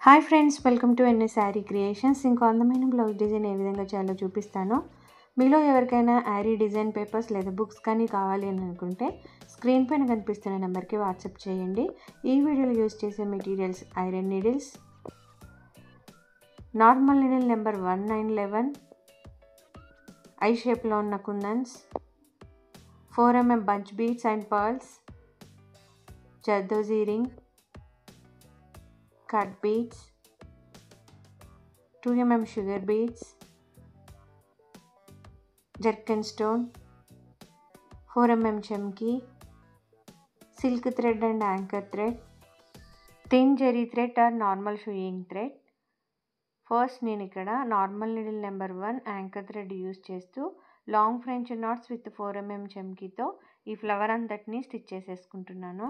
Hi friends, welcome to NS sari creations. ఇంకో అందమైన blouse design ఏ విధంగా చేయాలో చూపిస్తాను. మీలో ఎవరికైనా యారీ డిజైన్ పేపర్స్ లేదా బుక్స్ కానీ కావాలి అని అనుకుంటే స్క్రీన్ పైన కనిపిస్తున్న నెంబర్కి వాట్సాప్ చేయండి. ఈ వీడియోలో యూజ్ చేసే materials iron needles, normal needle number 1911, I షేప్లో ఉన్న కుందన్స్, 4mm bunch beads and pearls, zardozi ring, cut beads, 2mm sugar beads, jerkin stone, 4mm chemki, silk thread and anchor thread, thin zari thread or normal sewing thread. First నేను ఇక్కడ normal needle number 1 anchor thread use చేస్తూ long French knots with 4mm చెమ్కీతో ఈ flower అంతటిని stitch చేసేసుకుంటున్నాను.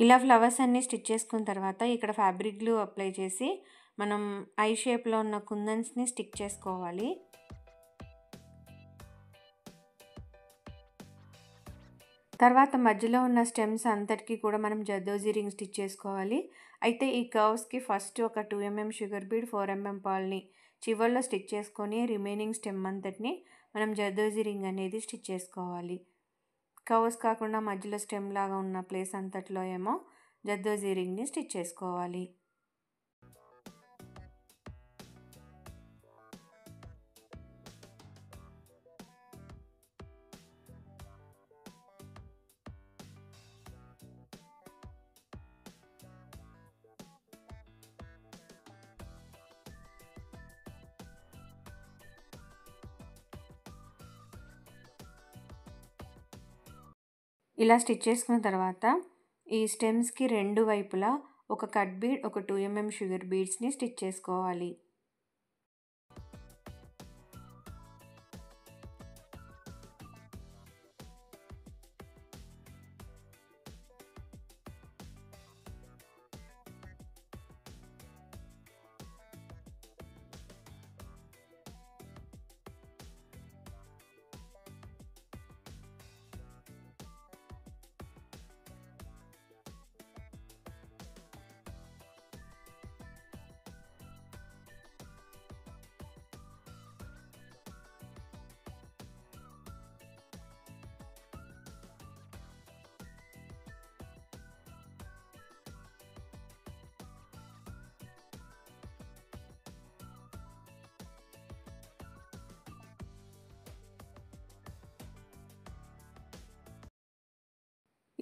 ఇలా flowers అన్నీ stitch చేసుకున్న తర్వాత ఇక్కడ ఫ్యాబ్రిక్ గ్లూ అప్లై చేసి మనం ఐ షేప్లో ఉన్న కుందన్స్ని స్టిక్ చేసుకోవాలి. తర్వాత మధ్యలో ఉన్న స్టెమ్స్ అంతటికి కూడా మనం జర్దోజీ రింగ్ స్టిచ్ చేసుకోవాలి. అయితే ఈ కర్వ్స్కి ఫస్ట్ ఒక 2mm షుగర్ బీడ్ 4mm పర్ల్ని చివర్లో స్టిచ్ చేసుకొని రిమైనింగ్ స్టెమ్ అంతటిని మనం జర్దోజీ రింగ్ అనేది స్టిచ్ చేసుకోవాలి. కర్వ్స్ కాకుండా మధ్యలో స్టెమ్ లాగా ఉన్న ప్లేస్ అంతట్లో ఏమో జర్దోజీ రింగ్ని స్టిచ్ చేసుకోవాలి. ఇలా స్టిచ్ చేసుకున్న తర్వాత ఈ స్టెమ్స్కి రెండు వైపులా ఒక కట్ బీడ్, ఒక 2mm షుగర్ బీడ్స్ని స్టిచ్ చేసుకోవాలి.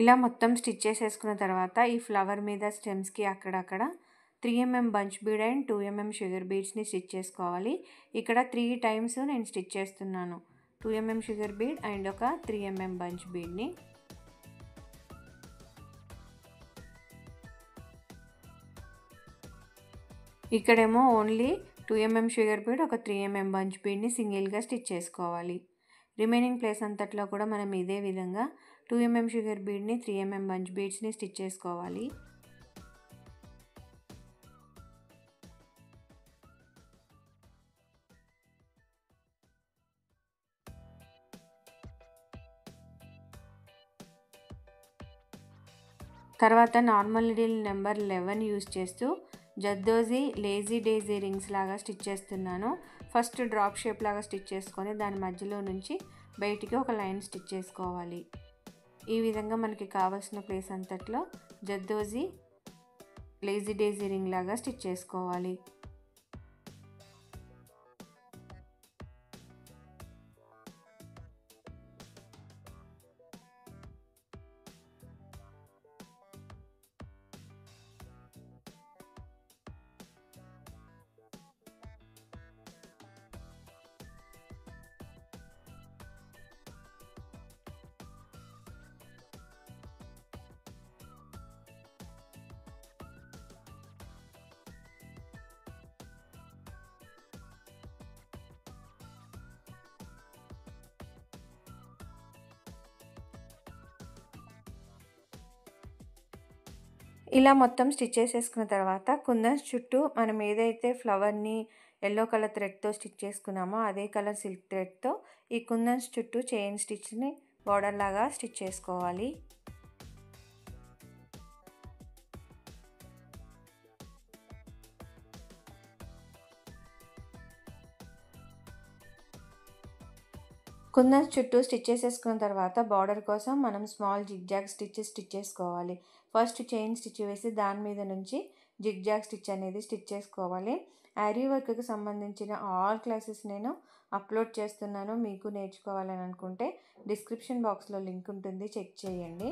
ఇలా మొత్తం స్టిచ్ చేసేసుకున్న తర్వాత ఈ ఫ్లవర్ మీద స్టెమ్స్కి అక్కడక్కడ 3mm bunch bead and 2mm sugar బీడ్స్ని స్టిచ్ చేసుకోవాలి. ఇక్కడ 3 టైమ్స్ నేను స్టిచ్ చేస్తున్నాను. 2mm షుగర్ బీడ్ అండ్ ఒక 3mm బంచ్ బీడ్ని. ఇక్కడేమో ఓన్లీ 2mm షుగర్ బీడ్, ఒక 3mm బంచ్ బీడ్ని సింగిల్గా స్టిచ్ చేసుకోవాలి. రిమైనింగ్ ప్లేస్ అంతట్లో కూడా మనం ఇదే విధంగా 2mm షుగర్ బీడ్ని 3mm బంచ్ బీడ్స్ని స్టిచ్ చేసుకోవాలి. తర్వాత నార్మల్ నీడిల్ నెంబర్ 11 యూస్ చేస్తూ జర్దోజీ లేజీ డేజీ రింగ్స్ లాగా స్టిచ్ చేస్తున్నాను. ఫస్ట్ డ్రాప్ షేప్ లాగా స్టిచ్ చేసుకొని దాని మధ్యలో నుంచి బయటికి ఒక లైన్ స్టిచ్ చేసుకోవాలి. ఈ విధంగా మనకి కావాల్సిన ప్లేస్ అంతట్లో జర్దోజీ లేజీ డేజీ రింగ్ లాగా స్టిచ్ చేసుకోవాలి. ఇలా మొత్తం స్టిచ్ చేసేసుకున్న తర్వాత కుందన్స్ చుట్టూ మనం ఏదైతే ఫ్లవర్ని ఎల్లో కలర్ థ్రెడ్తో స్టిచ్ చేసుకున్నామో అదే కలర్ సిల్క్ థ్రెడ్తో ఈ కుందన్స్ చుట్టూ చైన్ స్టిచ్ని బార్డర్ లాగా స్టిచ్ చేసుకోవాలి. కుందన్స్ చుట్టూ స్టిచ్ చేసేసుకున్న తర్వాత బార్డర్ కోసం మనం స్మాల్ జిగ్జాగ్ స్టిచ్ చేసుకోవాలి. ఫస్ట్ చైన్ స్టిచ్ వేసి దాని మీద నుంచి జిగ్జాగ్ స్టిచ్ అనేది స్టిచ్ చేసుకోవాలి. ఆరీ వర్క్కి సంబంధించిన ఆల్ క్లాసెస్ నేను అప్లోడ్ చేస్తున్నాను. మీకు నేర్చుకోవాలని అనుకుంటే డిస్క్రిప్షన్ బాక్స్లో లింక్ ఉంటుంది, చెక్ చేయండి.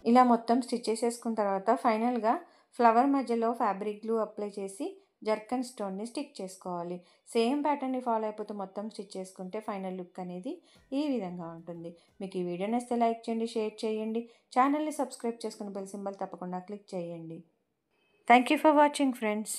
ఇలా మొత్తం స్టిచ్ చేసేసుకున్న తర్వాత ఫైనల్గా ఫ్లవర్ మధ్యలో ఫ్యాబ్రిక్ గ్లూ అప్లై చేసి జర్కన్ స్టోన్ని స్టిక్ చేసుకోవాలి. సేమ్ ప్యాటర్న్ని ఫాలో అయిపోతూ మొత్తం స్టిచ్ చేసుకుంటే ఫైనల్ లుక్ అనేది ఈ విధంగా ఉంటుంది. మీకు ఈ వీడియో నచ్చితే లైక్ చేయండి, షేర్ చేయండి, ఛానల్ని సబ్స్క్రైబ్ చేసుకుని బెల్ సింబల్ తప్పకుండా క్లిక్ చేయండి. Thank you for watching friends.